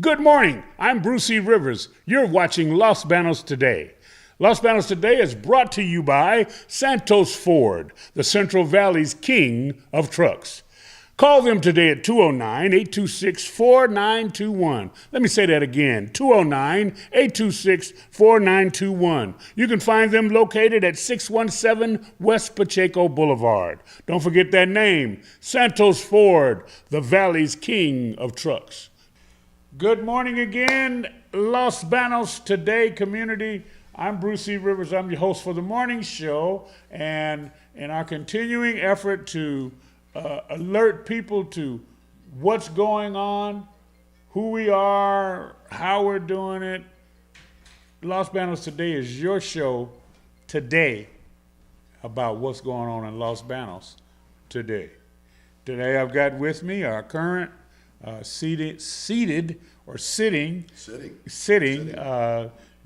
Good morning. I'm Bruce E. Rivers. You're watching Los Banos Today. Los Banos Today is brought to you by Santos Ford, the Central Valley's king of trucks. Call them today at 209-826-4921. Let me say that again, 209-826-4921. You can find them located at 617 West Pacheco Boulevard. Don't forget that name, Santos Ford, the Valley's king of trucks. Good morning again, Los Banos Today community. I'm Bruce E. Rivers. I'm your host for the morning show, and in our continuing effort to alert people to what's going on, who we are, how we're doing it, Los Banos Today is your show today about what's going on in Los Banos today. Today I've got with me our current sitting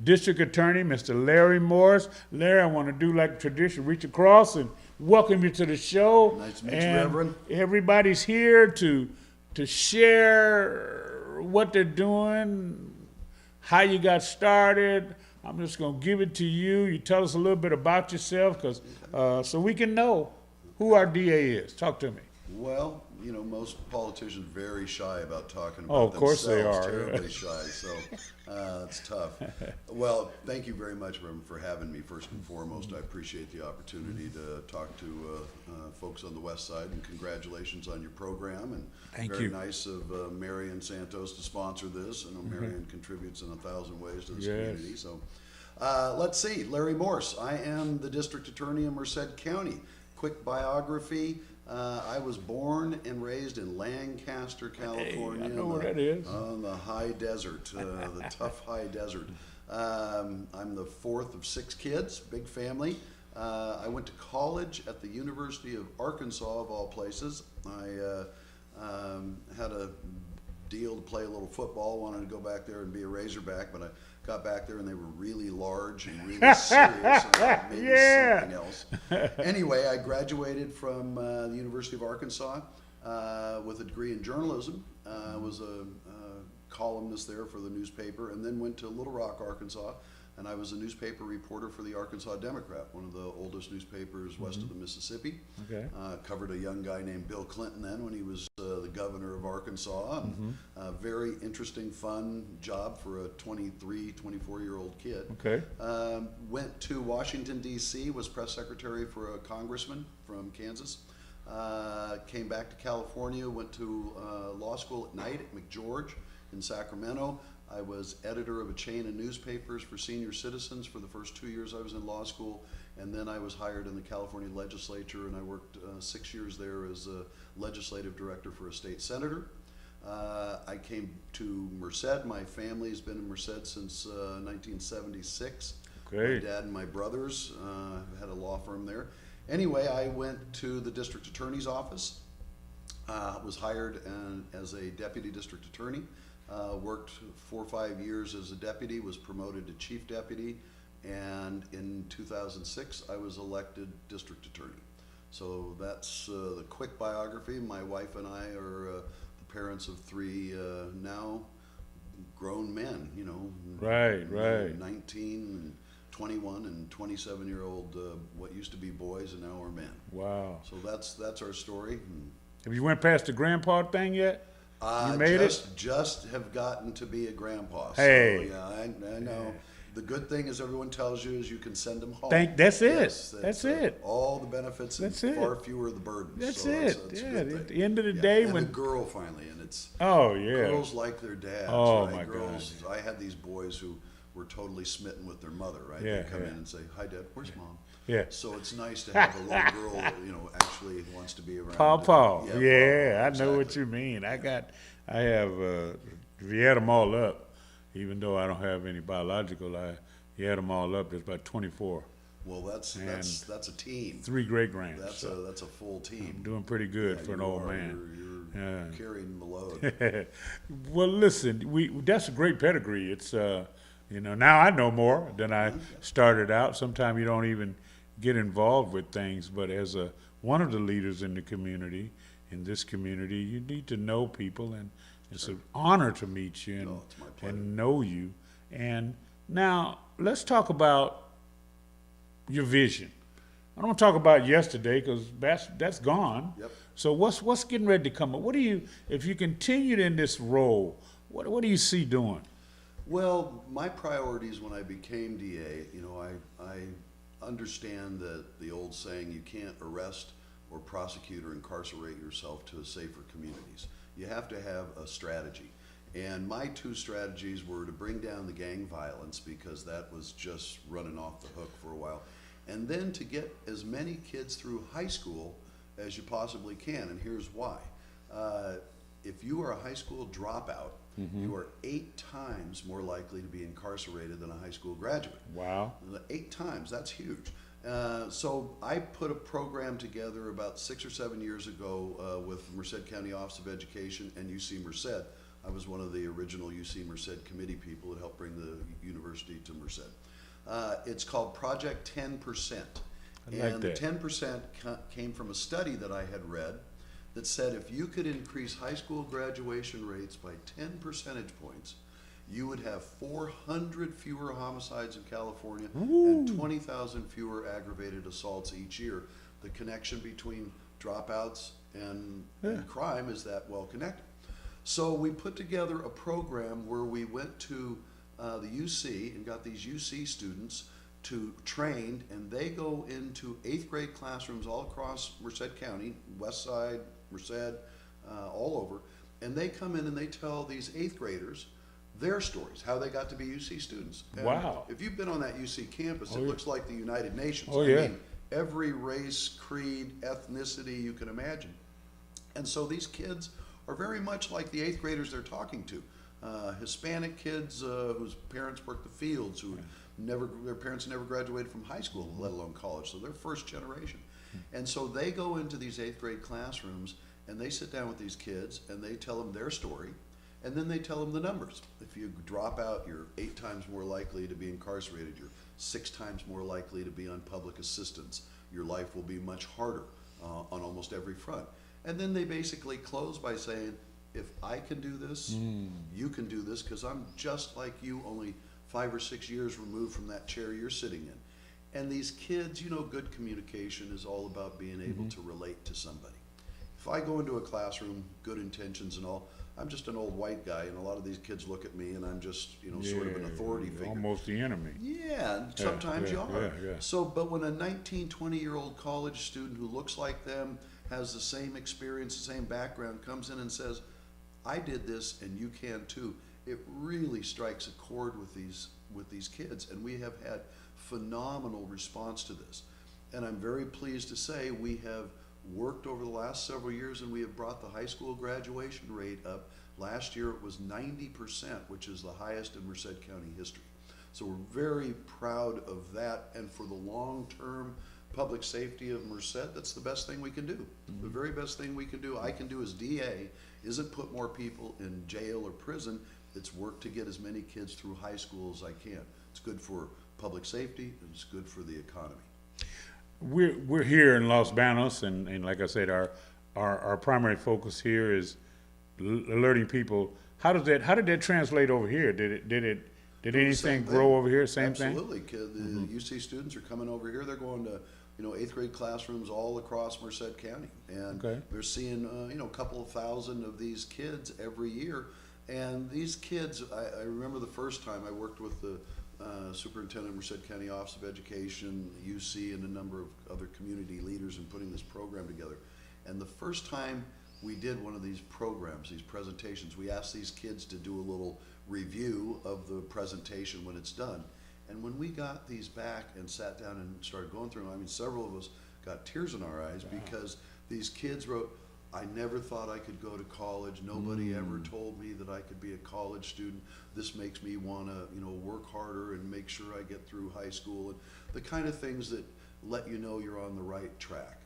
District Attorney, Mr. Larry Morse. Larry, I want to do like tradition, reach across and welcome you to the show. Nice to meet you, Reverend. Everybody's here to share what they're doing, how you got started. I'm just going to give it to you. You tell us a little bit about yourself, so we can know who our DA is. Talk to me. Well, you know, most politicians are very shy about talking about of course themselves. they are. Terribly shy, so it's tough. Well, thank you very much, Reverend, for having me. First and foremost, I appreciate the opportunity to talk to folks on the west side, and congratulations on your program. And thank very you. Nice of Marion Santos to sponsor this. I know Marion contributes in 1,000 ways to this community. So let's see, Larry Morse. I am the District Attorney in Merced County. Quick biography. I was born and raised in Lancaster, California. Hey, I know where that is. On the high desert, the tough high desert. I'm the fourth of 6 kids, big family. I went to college at the University of Arkansas, of all places. I had a deal to play a little football, wanted to go back there and be a Razorback, but I got back there and they were really large and really serious, and maybe something else. Anyway, I graduated from the University of Arkansas with a degree in journalism. Was a columnist there for the newspaper, and then went to Little Rock, Arkansas, and I was a newspaper reporter for the Arkansas Democrat, one of the oldest newspapers west of the Mississippi. Okay. Covered a young guy named Bill Clinton then when he was the governor of Arkansas. And, very interesting, fun job for a 23, 24-year-old kid. Okay. Went to Washington, D.C., was press secretary for a congressman from Kansas. Came back to California, went to law school at night at McGeorge in Sacramento. I was editor of a chain of newspapers for senior citizens for the first 2 years I was in law school, and then I was hired in the California legislature, and I worked 6 years there as a legislative director for a state senator. I came to Merced. My family's been in Merced since 1976. Okay. My dad and my brothers had a law firm there. Anyway, I went to the district attorney's office, was hired as a deputy district attorney. Worked 4 or 5 years as a deputy, was promoted to chief deputy, and in 2006 I was elected district attorney. So that's the quick biography. My wife and I are the parents of 3 now grown men, you know. Right. 19, 21, and 27-year-old, what used to be boys and now are men. Wow. So that's our story. Have you went past the grandpa thing yet? You made it? Just have gotten to be a grandpa. Hey. So, yeah, I know. The good thing is everyone tells you is you can send them home. That's it. Yes, that's it. All the benefits and far fewer the burdens. That's it. At the end of the day, and when a girl finally, and it's girls like their dads. Oh, right? My girls. God. I had these boys who were totally smitten with their mother. Right? Yeah, they come in and say, "Hi, Dad. Where's Mom?" Yeah. So it's nice to have a little girl that actually wants to be around. Paw. Yeah, I exactly. know what you mean. I have, if you add them all up, even though I don't have any biological, you add them all up, there's about 24. Well, that's a team. 3 great grands. That's a full team. I'm doing pretty good for an old man. You're carrying the load. Well, listen, that's a great pedigree. It's now I know more than I started out. Sometimes you don't even get involved with things, but as one of the leaders in the community, in this community, you need to know people and It's an honor to meet you Oh, it's my pleasure. and know you. And now let's talk about your vision. I don't want to talk about yesterday because that's gone. Yep. So what's getting ready to come up? What do you, if you continued in this role, what do you see doing? Well, my priorities when I became DA, you know, I understand that the old saying, you can't arrest or prosecute or incarcerate yourself to safer communities. You have to have a strategy. And my two strategies were to bring down the gang violence, because that was just running off the hook for a while, and then to get as many kids through high school as you possibly can. And here's why. If you are a high school dropout, you are 8 times more likely to be incarcerated than a high school graduate. Wow. 8 times, that's huge. So I put a program together about 6 or 7 years ago with Merced County Office of Education and UC Merced. I was one of the original UC Merced committee people that helped bring the university to Merced. It's called Project 10%. I like And that. the 10% came from a study that I had read that said if you could increase high school graduation rates by 10 percentage points, you would have 400 fewer homicides in California and 20,000 fewer aggravated assaults each year. The connection between dropouts and crime is that well connected. So we put together a program where we went to the UC and got these UC students to trained, and they go into 8th grade classrooms all across Merced County, West Side, Merced, all over, and they come in and they tell these 8th graders their stories, how they got to be UC students. And Wow. if you've been on that UC campus, it looks like the United Nations. Oh, yeah. I mean, every race, creed, ethnicity you can imagine. And so these kids are very much like the 8th graders they're talking to. Hispanic kids whose parents worked the fields, who their parents never graduated from high school, let alone college, so they're first generation. And so they go into these 8th grade classrooms and they sit down with these kids and they tell them their story, and then they tell them the numbers. If you drop out, you're 8 times more likely to be incarcerated, you're 6 times more likely to be on public assistance, your life will be much harder on almost every front. And then they basically close by saying, if I can do this, you can do this, because I'm just like you, only 5 or 6 years removed from that chair you're sitting in. And these kids, you know, good communication is all about being able to relate to somebody. If I go into a classroom, good intentions and all, I'm just an old white guy, and a lot of these kids look at me and I'm just, you know, sort of an authority figure. Almost the enemy. Yeah, and sometimes you are. Yeah. So, but when a 19, 20-year-old college student who looks like them, has the same experience, the same background, comes in and says, I did this and you can too, it really strikes a chord with these kids, and we have had phenomenal response to this. And I'm very pleased to say we have worked over the last several years, and we have brought the high school graduation rate up. Last year it was 90%, which is the highest in Merced County history. So we're very proud of that, and for the long-term public safety of Merced, that's the best thing we can do. The very best thing we can do, I can do as DA, isn't put more people in jail or prison. It's work to get as many kids through high school as I can. It's good for public safety, and it's good for the economy. We're here in Los Banos, and like I said, our primary focus here is alerting people. How did that translate over here? Did anything grow over here? Same thing. Absolutely. The UC students are coming over here. They're going to 8th grade classrooms all across Merced County, and they're seeing a couple of thousand of these kids every year. And these kids, I remember the first time I worked with the superintendent of Merced County Office of Education, UC, and a number of other community leaders in putting this program together. And the first time we did one of these programs, these presentations, we asked these kids to do a little review of the presentation when it's done. And when we got these back and sat down and started going through them, I mean, several of us got tears in our eyes because these kids wrote, I never thought I could go to college. Nobody ever told me that I could be a college student. This makes me want to, work harder and make sure I get through high school, and the kind of things that let you know you're on the right track.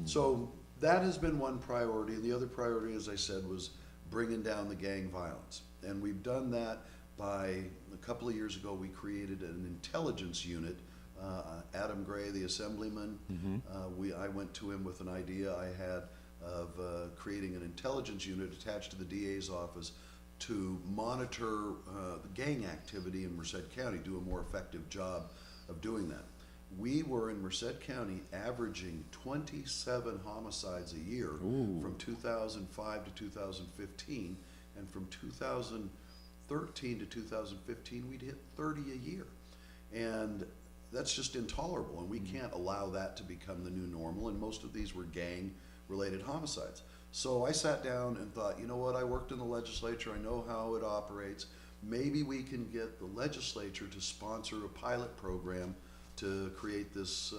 So that has been one priority, and the other priority, as I said, was bringing down the gang violence. And we've done that by, a couple of years ago, we created an intelligence unit. Adam Gray, the assemblyman, I went to him with an idea. I had of creating an intelligence unit attached to the DA's office to monitor the gang activity in Merced County, do a more effective job of doing that. We were in Merced County averaging 27 homicides a year from 2005 to 2015, and from 2013 to 2015 we'd hit 30 a year. And that's just intolerable, and we can't allow that to become the new normal, and most of these were gang-related homicides. So I sat down and thought, you know what, I worked in the legislature, I know how it operates. Maybe we can get the legislature to sponsor a pilot program to create this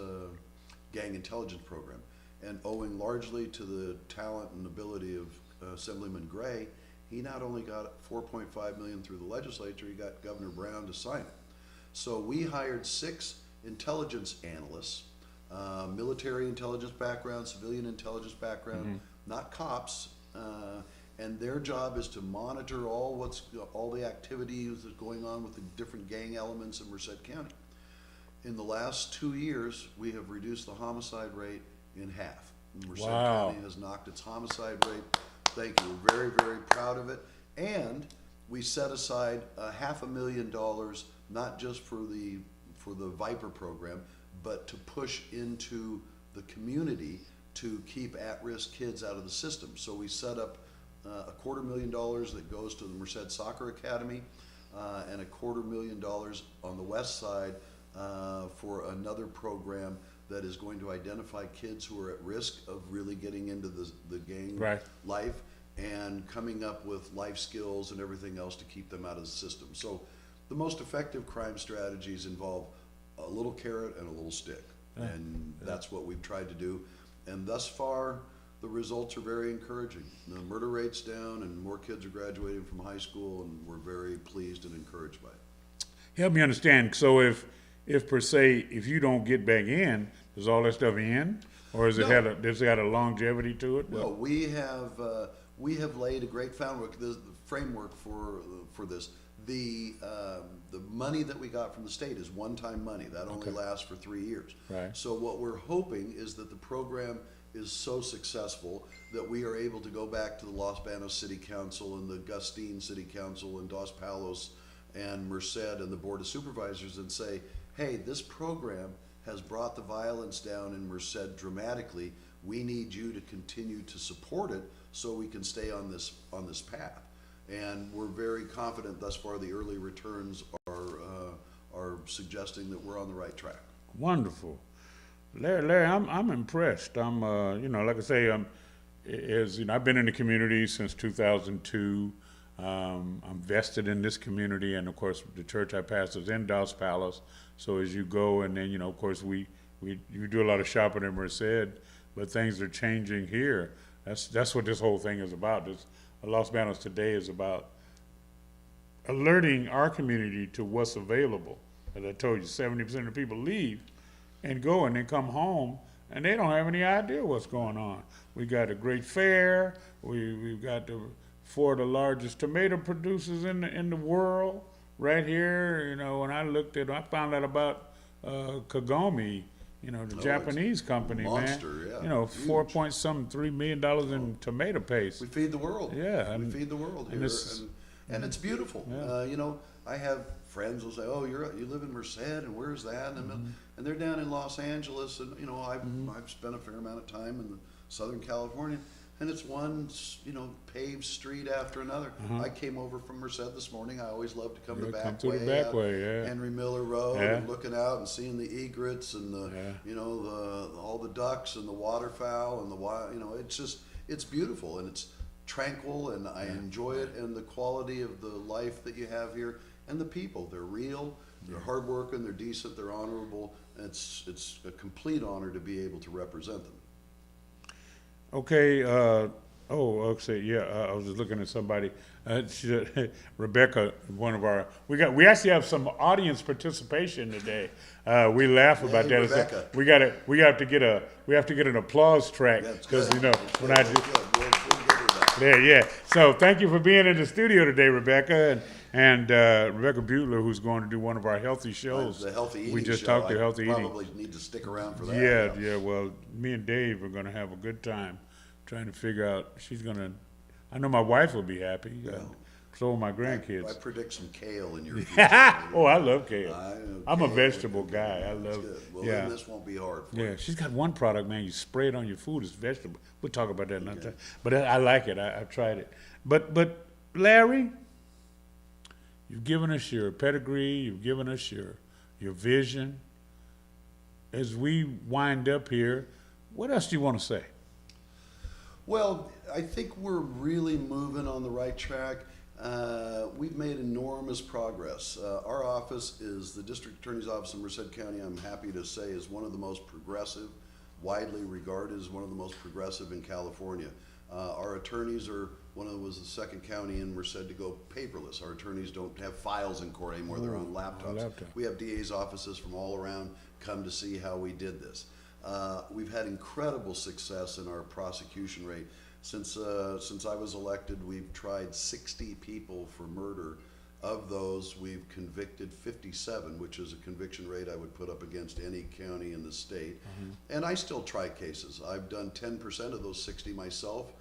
gang intelligence program. And owing largely to the talent and ability of Assemblyman Gray, he not only got $4.5 million through the legislature, he got Governor Brown to sign it. So we hired 6 intelligence analysts, military intelligence background, civilian intelligence background, not cops, and their job is to monitor all the activities that's going on with the different gang elements in Merced County. In the last 2 years, we have reduced the homicide rate in half. Merced County has knocked its homicide rate. Thank you. We're very, very proud of it. And we set aside $500,000, not just for the Viper program, but to push into the community to keep at-risk kids out of the system. So we set up $250,000 that goes to the Merced Soccer Academy, and $250,000 on the west side for another program that is going to identify kids who are at risk of really getting into the gang life and coming up with life skills and everything else to keep them out of the system. So the most effective crime strategies involve a little carrot and a little stick, and that's what we've tried to do. And thus far, the results are very encouraging. The murder rate's down, and more kids are graduating from high school, and we're very pleased and encouraged by it. Help me understand. So if per se, if you don't get back in, does all that stuff end, or has it does it got a longevity to it? No, we have laid a great framework for this. The money that we got from the state is one-time money. That only lasts for 3 years. Right. So what we're hoping is that the program is so successful that we are able to go back to the Los Banos City Council and the Gustine City Council and Dos Palos and Merced and the Board of Supervisors and say, hey, this program has brought the violence down in Merced dramatically. We need you to continue to support it so we can stay on this path. And we're very confident thus far. The early returns are suggesting that we're on the right track. Wonderful. Larry, I'm impressed. I'm, like I say, I've been in the community since 2002. I'm vested in this community, and of course, the church I pastor is in Dos Palos. So as you go, and then of course, you do a lot of shopping in Merced, but things are changing here. That's what this whole thing is about. Los Banos today is about alerting our community to what's available. As I told you, 70% of the people leave and go, and they come home, and they don't have any idea what's going on. We got a great fair. We've got 4 of the largest tomato producers in the world right here. When I found out about Kagome, the Japanese company, monster, man. Yeah. 4.3 million dollars in tomato paste. We feed the world. Yeah, we feed the world here, and it's beautiful. Yeah. I have friends who'll say, "Oh, you live in Merced, and where's that?" And they're down in Los Angeles, and I've spent a fair amount of time in Southern California. And it's one, paved street after another. I came over from Merced this morning. I always love to come the back way, Henry Miller Road, and looking out and seeing the egrets and all the ducks and the waterfowl and it's beautiful and it's tranquil, and I enjoy it, and the quality of the life that you have here, and the people. They're real, they're hardworking, they're decent, they're honorable. And it's a complete honor to be able to represent them. Okay. I was just looking at somebody. Rebecca, one of our, we actually have some audience participation today. We laugh about that. Rebecca. We have to get an applause track because when I do. Yeah. So thank you for being in the studio today, Rebecca, and Rebecca Butler, who's going to do one of our healthy shows. The healthy eating. We just show. talked to healthy eating. Probably need to stick around for that. Yeah. Well, me and Dave are going to have a good time trying to figure out. I know my wife will be happy. So will my grandkids. I predict some kale in your future. Oh, I love kale. I'm a kale vegetable guy. I That's love. good. Well, Yeah. then this won't be hard for Yeah, you. she's got one product, man. You spray it on your food. It's vegetable. We'll talk about that another time. But I like it. I've tried it. But Larry, you've given us your pedigree. You've given us your vision. As we wind up here, what else do you want to say? Well, I think we're really moving on the right track. We've made enormous progress. Our office is the District Attorney's Office in Merced County, I'm happy to say, is one of the most progressive, widely regarded as one of the most progressive in California. Our attorneys was the second county in Merced to go paperless. Our attorneys don't have files in court anymore, they're on laptops. We have DA's offices from all around come to see how we did this. We've had incredible success in our prosecution rate. Since I was elected, we've tried 60 people for murder. Of those, we've convicted 57, which is a conviction rate I would put up against any county in the state. And I still try cases. I've done 10% of those 60 myself,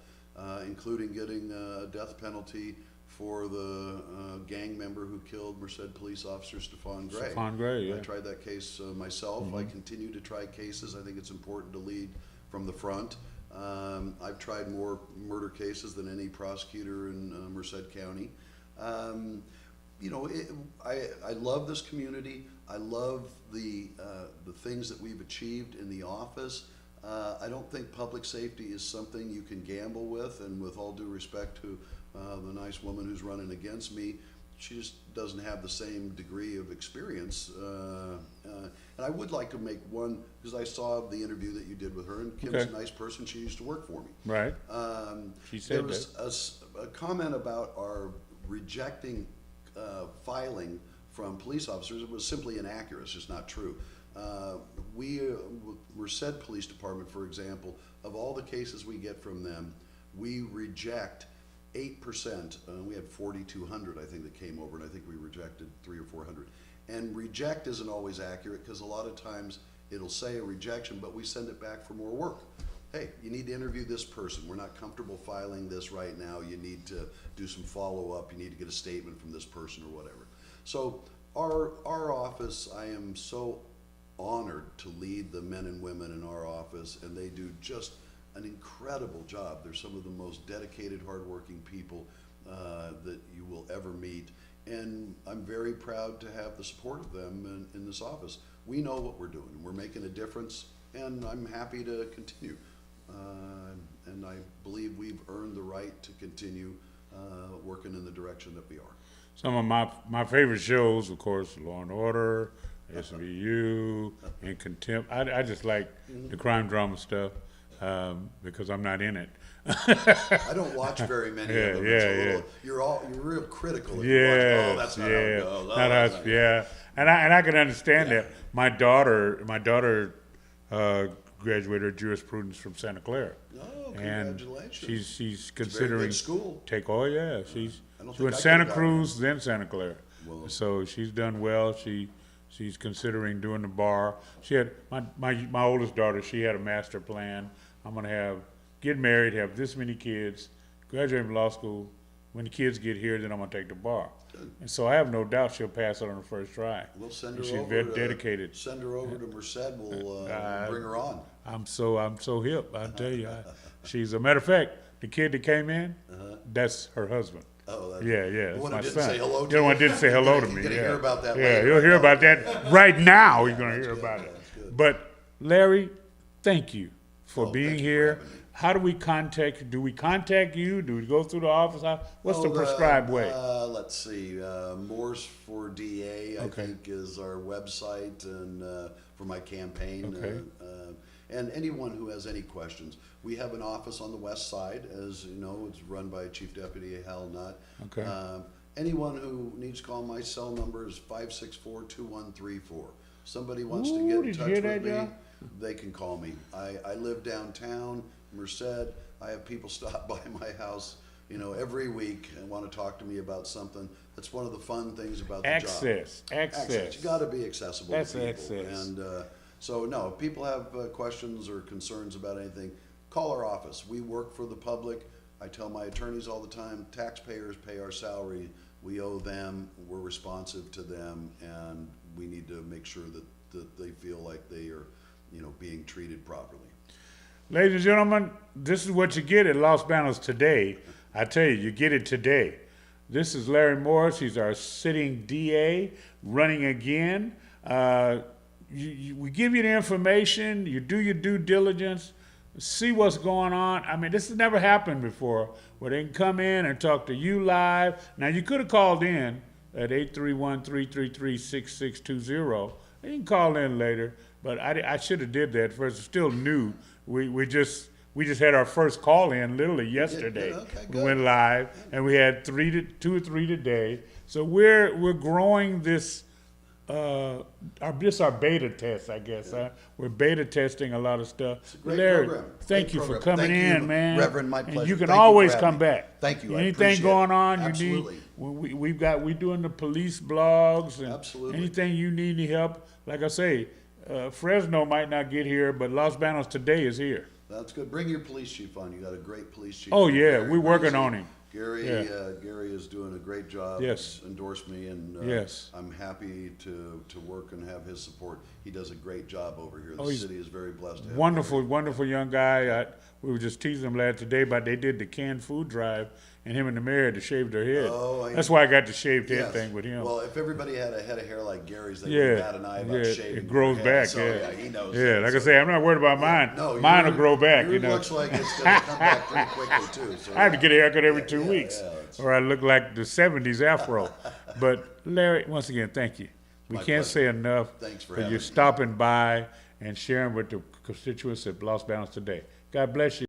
including getting a death penalty for the gang member who killed Merced police officer Stephon Gray. Stephon Gray, yeah. I tried that case myself. I continue to try cases. I think it's important to lead from the front. I've tried more murder cases than any prosecutor in Merced County. You know, I love this community. I love the things that we've achieved in the office. I don't think public safety is something you can gamble with, and with all due respect to the nice woman who's running against me, she just doesn't have the same degree of experience. And I would like to make one, because I saw the interview that you did with her, and Kim's a nice person. She used to work for me. Right. She said there was a comment about our rejecting filing from police officers. It was simply inaccurate. It's just not true. Merced Police Department, for example, of all the cases we get from them, we reject 8%. We had 4,200, I think, that came over, and I think we rejected 300 or 400. And reject isn't always accurate, because a lot of times it'll say a rejection, but we send it back for more work. Hey, you need to interview this person. We're not comfortable filing this right now. You need to do some follow-up. You need to get a statement from this person or whatever. So our office, I am so honored to lead the men and women in our office, and they do just an incredible job. They're some of the most dedicated, hardworking people that you will ever meet. And I'm very proud to have the support of them in this office. We know what we're doing. We're making a difference, and I'm happy to continue. And I believe we've earned the right to continue working in the direction that we are. Some of my favorite shows, of course, Law and Order, SVU, and Contempt. I just like the crime drama stuff because I'm not in it. I don't watch very many of them. You're real critical. Oh, that's not how it goes. Oh, not us. Yeah, and I can understand that. My daughter graduated jurisprudence from Santa Clara. Oh, congratulations! And she's considering it's a very good school. She went Santa Cruz, then Santa Clara. Well, so she's done well. She's considering doing the bar. She had my oldest daughter. She had a master plan. I'm gonna get married, have this many kids, graduate from law school. When the kids get here, then I'm gonna take the bar. Good. And so I have no doubt she'll pass it on the first try. We'll send her she's over. Very dedicated. Send her over to Merced. We'll bring her on. I'm so hip. I tell you, she's a matter of fact. The kid that came in, that's her husband. Oh, that's yeah. The one my who didn't son. say hello to the you. one didn't say hello to me. You're gonna hear about that later. later. You'll hear about that right now. You're gonna hear about it. But Larry, thank you for being here. How do we contact you? Do we contact you? Do we go through the office? What's the prescribed way? Let's see. Morse for DA, I think, is our website, and for my campaign. Okay. And anyone who has any questions. We have an office on the west side, as you know, it's run by Chief Deputy Hal Nutt. Okay. Anyone who needs to call, my cell number is 564-2134. Somebody wants to get in touch with me, they can call me. I live downtown, Merced. I have people stop by my house, every week and want to talk to me about something. That's one of the fun things about the job. Access. You got to be accessible to people. Access. And so, no, if people have questions or concerns about anything, call our office. We work for the public. I tell my attorneys all the time, taxpayers pay our salary. We owe them, we're responsive to them, and we need to make sure that they feel like they are, being treated properly. Ladies and gentlemen, this is what you get at Los Banos today. I tell you get it today. This is Larry Morse. He's our sitting DA, running again. We give you the information. You do your due diligence. See what's going on. I mean, this has never happened before, where they can come in and talk to you live. Now, you could have called in at 831-333-6620. You can call in later, but I should have did that first. It's still new. We just had our first call in literally yesterday. Okay, we went live, and we had 2 or 3 today. So we're growing this. This our beta test, I guess. Yeah. We're beta testing a lot of stuff. It's a great Larry, program. thank you for coming in, man. Reverend, my And pleasure. you can Thank you always for come having me. back. Thank you. I Anything appreciate going it. on, Absolutely. we doing the police blogs and Absolutely. anything you need any help. Like I say, Fresno might not get here, but Los Banos today is here. That's good. Bring your police chief on. You got a great police chief. Oh yeah, Gary we're working Gracie. on him. Gary, Yeah. Gary is doing a great job. Yes. He's endorsed me, and Yes. I'm happy to work and have his support. He does a great job over here. The Oh, he's city is very blessed to have Wonderful, Gary. wonderful young guy. We were just teasing him last today, but they did the canned food drive, and him and the mayor had to shave their head. Oh, That's why I got the shaved head Yes. thing with him. Well, if everybody had a head of hair like Gary's, they Yeah, would bat an eye about yeah, shaving. it grows their head. back, So, yeah. he knows. Yeah, that. like I So, say, I'm not worried about mine. no, Mine will yours- grow back, yours you know. looks like it's going to come back pretty quickly too. So, I have to get a haircut every 2 yeah, weeks, yeah, it's- or I look like the 70s afro. But Larry, once again, thank you. We My can't pleasure. say enough Thanks for for having you me. stopping by and sharing with the constituents at Los Banos today. God bless you.